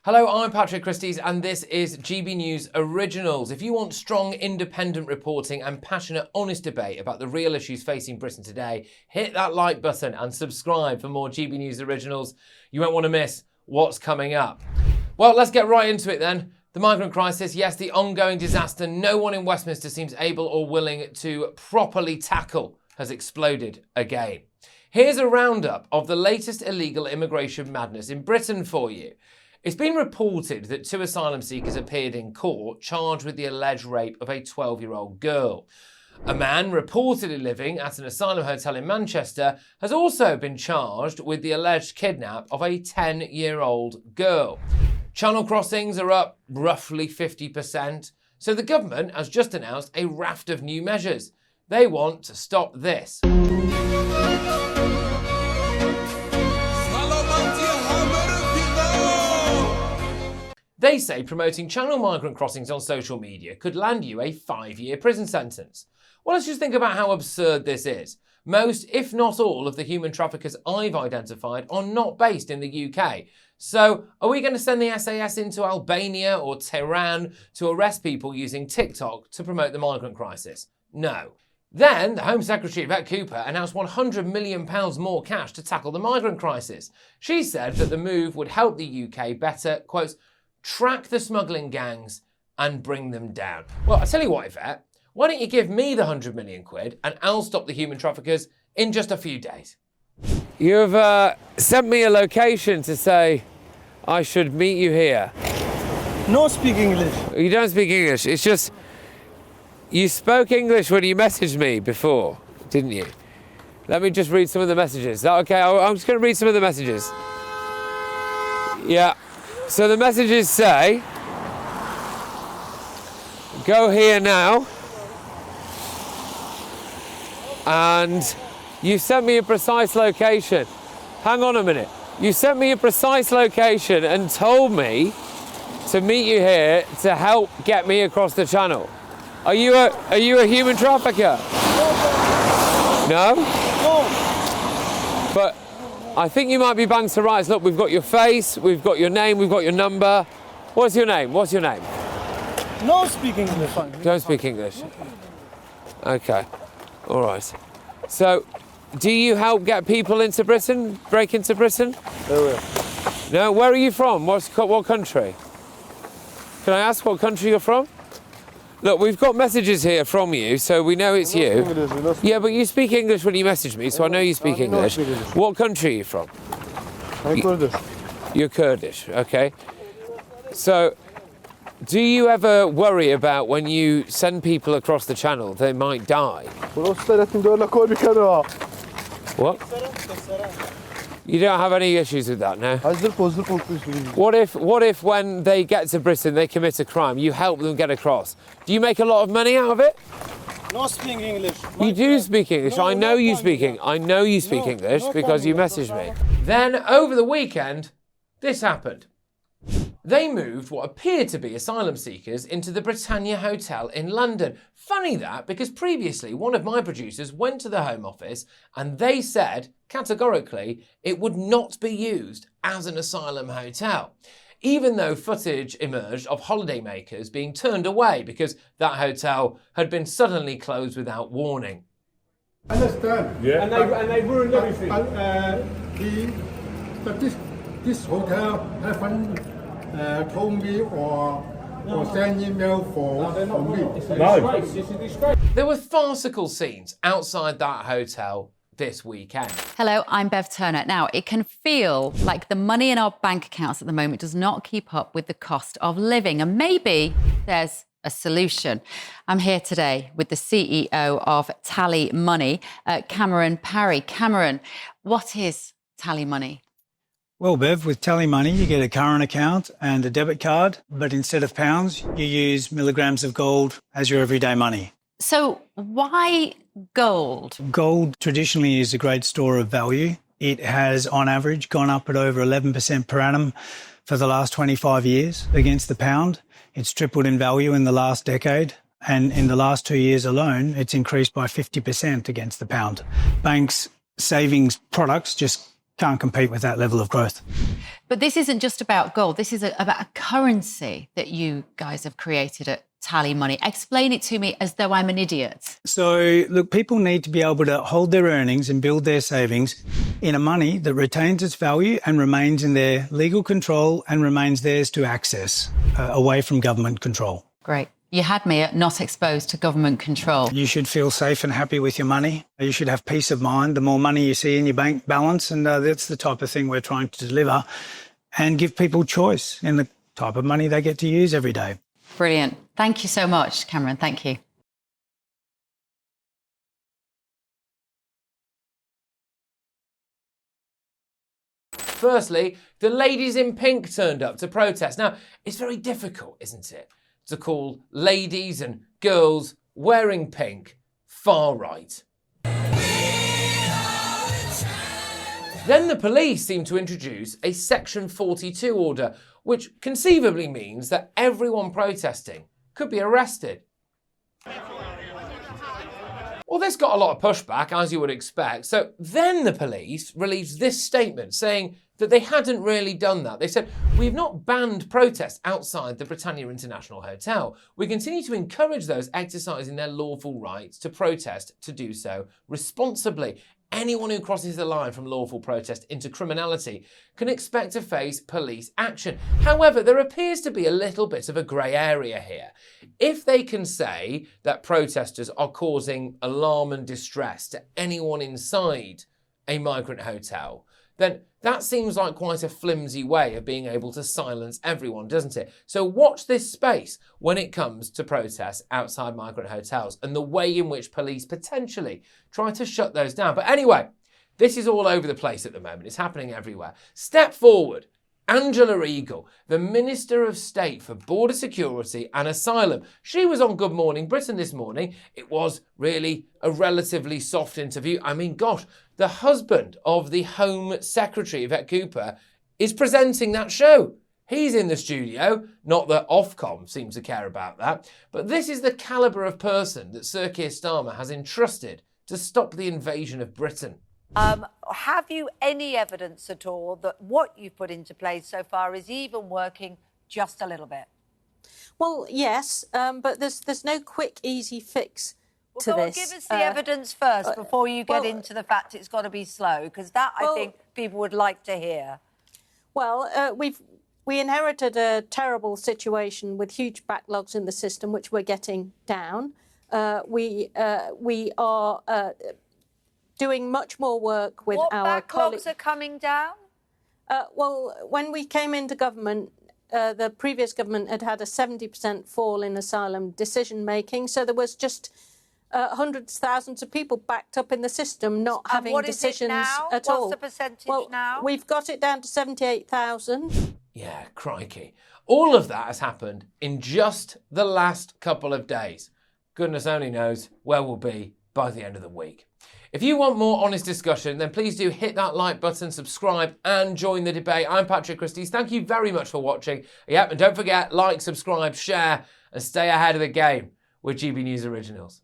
Hello, I'm Patrick Christys and this is GB News Originals. If you want strong, independent reporting and passionate, honest debate about the real issues facing Britain today, hit that like button and subscribe for more GB News Originals. You won't want to miss what's coming up. Well, let's get right into it then. The migrant crisis, yes, the ongoing disaster no one in Westminster seems able or willing to properly tackle, has exploded again. Here's a roundup of the latest illegal immigration madness in Britain for you. It's been reported that 2 asylum seekers appeared in court charged with the alleged rape of a 12-year-old girl. A man reportedly living at an asylum hotel in Manchester has also been charged with the alleged kidnap of a 10-year-old girl. Channel crossings are up roughly 50%, so the government has just announced a raft of new measures. They want to stop this. They say promoting channel migrant crossings on social media could land you a 5-year prison sentence. Well, let's just think about how absurd this is. Most, if not all, of the human traffickers I've identified are not based in the UK. So, are we going to send the SAS into Albania or Tehran to arrest people using TikTok to promote the migrant crisis? No. Then, the Home Secretary Yvette Cooper announced £100 million more cash to tackle the migrant crisis. She said that the move would help the UK better, quote, track the smuggling gangs and bring them down. Well, I tell you what, Yvette, why don't you give me the £100 million and I'll stop the human traffickers in just a few days. You've sent me a location to say I should meet you here. No speak English. You don't speak English. It's just, you spoke English when you messaged me before, didn't you? Let me just read some of the messages. Is that okay? I'm just going to read some of the messages. Yeah. So the messages say, go here now, and you sent me a precise location. Hang on a minute. You sent me a precise location and told me to meet you here to help get me across the channel. Are you a human trafficker? No? No. But I think you might be banged to rights. Look, we've got your face, we've got your name, we've got your number. What's your name? What's your name? No speak English. Don't speak English. Okay. All right. So, do you help get people into Britain? Break into Britain? No. Where are you from? What country? Can I ask what country you're from? Look, we've got messages here from you, so we know it's you. Yeah, but you speak English when you message me, so I know you speak English. What country are you from? I'm Kurdish. You're Kurdish, okay. So, do you ever worry about when you send people across the channel, they might die? What? You don't have any issues with that, no? What if when they get to Britain, they commit a crime, you help them get across? Do you make a lot of money out of it? No speak English. You do speak English. I know you speak English because you messaged me. Then, over the weekend, this happened. They moved what appeared to be asylum seekers into the Britannia Hotel in London. Funny that, because previously one of my producers went to the Home Office and they said, categorically, it would not be used as an asylum hotel, even though footage emerged of holidaymakers being turned away because that hotel had been suddenly closed without warning. I understand. Yeah. And they ruined everything. This hotel haven't told me or send email for me. No. There were farcical scenes outside that hotel this weekend. Hello, I'm Bev Turner. Now, it can feel like the money in our bank accounts at the moment does not keep up with the cost of living, and maybe there's a solution. I'm here today with the CEO of TallyMoney, Cameron Parry. Cameron, what is TallyMoney? Well, Bev, with TallyMoney, you get a current account and a debit card, but instead of pounds, you use milligrams of gold as your everyday money. So why gold? Gold traditionally is a great store of value. It has, on average, gone up at over 11% per annum for the last 25 years against the pound. It's tripled in value in the last decade. And in the last 2 years alone, it's increased by 50% against the pound. Banks' savings products just can't compete with that level of growth. But this isn't just about gold. This is about a currency that you guys have created at TallyMoney. Explain it to me as though I'm an idiot. So, look, people need to be able to hold their earnings and build their savings in a money that retains its value and remains in their legal control and remains theirs to access, away from government control. Great. You had me at not exposed to government control. You should feel safe and happy with your money. You should have peace of mind the more money you see in your bank balance, and that's the type of thing we're trying to deliver and give people choice in the type of money they get to use every day. Brilliant. Thank you so much, Cameron. Thank you. Firstly, the ladies in pink turned up to protest. Now, it's very difficult, isn't it, to call ladies and girls wearing pink far right. Then the police seem to introduce a Section 42 order, which conceivably means that everyone protesting could be arrested. Well, this got a lot of pushback, as you would expect. So then the police released this statement saying that they hadn't really done that. They said, "We've not banned protests outside the Britannia International Hotel. We continue to encourage those exercising their lawful rights to protest to do so responsibly. Anyone who crosses the line from lawful protest into criminality can expect to face police action." However, there appears to be a little bit of a grey area here. If they can say that protesters are causing alarm and distress to anyone inside a migrant hotel, then that seems like quite a flimsy way of being able to silence everyone, doesn't it? So watch this space when it comes to protests outside migrant hotels and the way in which police potentially try to shut those down. But anyway, this is all over the place at the moment. It's happening everywhere. Step forward. Angela Eagle, the Minister of State for Border Security and Asylum. She was on Good Morning Britain this morning. It was really a relatively soft interview. I mean, gosh, the husband of the Home Secretary, Yvette Cooper, is presenting that show. He's in the studio. Not that Ofcom seems to care about that. But this is the calibre of person that Sir Keir Starmer has entrusted to stop the invasion of Britain. Have you any evidence at all that what you've put into place so far is even working just a little bit? Well, yes, but there's no quick, easy fix to Go on, this. give us the evidence first before you get into the fact it's got to be slow, because that I think people would like to hear. Well, we inherited a terrible situation with huge backlogs in the system, which we're getting down. We are doing much more work with our colleagues. What backlogs are coming down? Well, when we came into government, the previous government had a 70% fall in asylum decision-making, so there was just hundreds of thousands of people backed up in the system not having decisions at all. What's the percentage now? We've got it down to 78,000. Yeah, crikey. All of that has happened in just the last couple of days. Goodness only knows where we'll be by the end of the week. If you want more honest discussion, then please do hit that like button, subscribe and join the debate. I'm Patrick Christys. Thank you very much for watching. Yep, and don't forget, like, subscribe, share and stay ahead of the game with GB News Originals.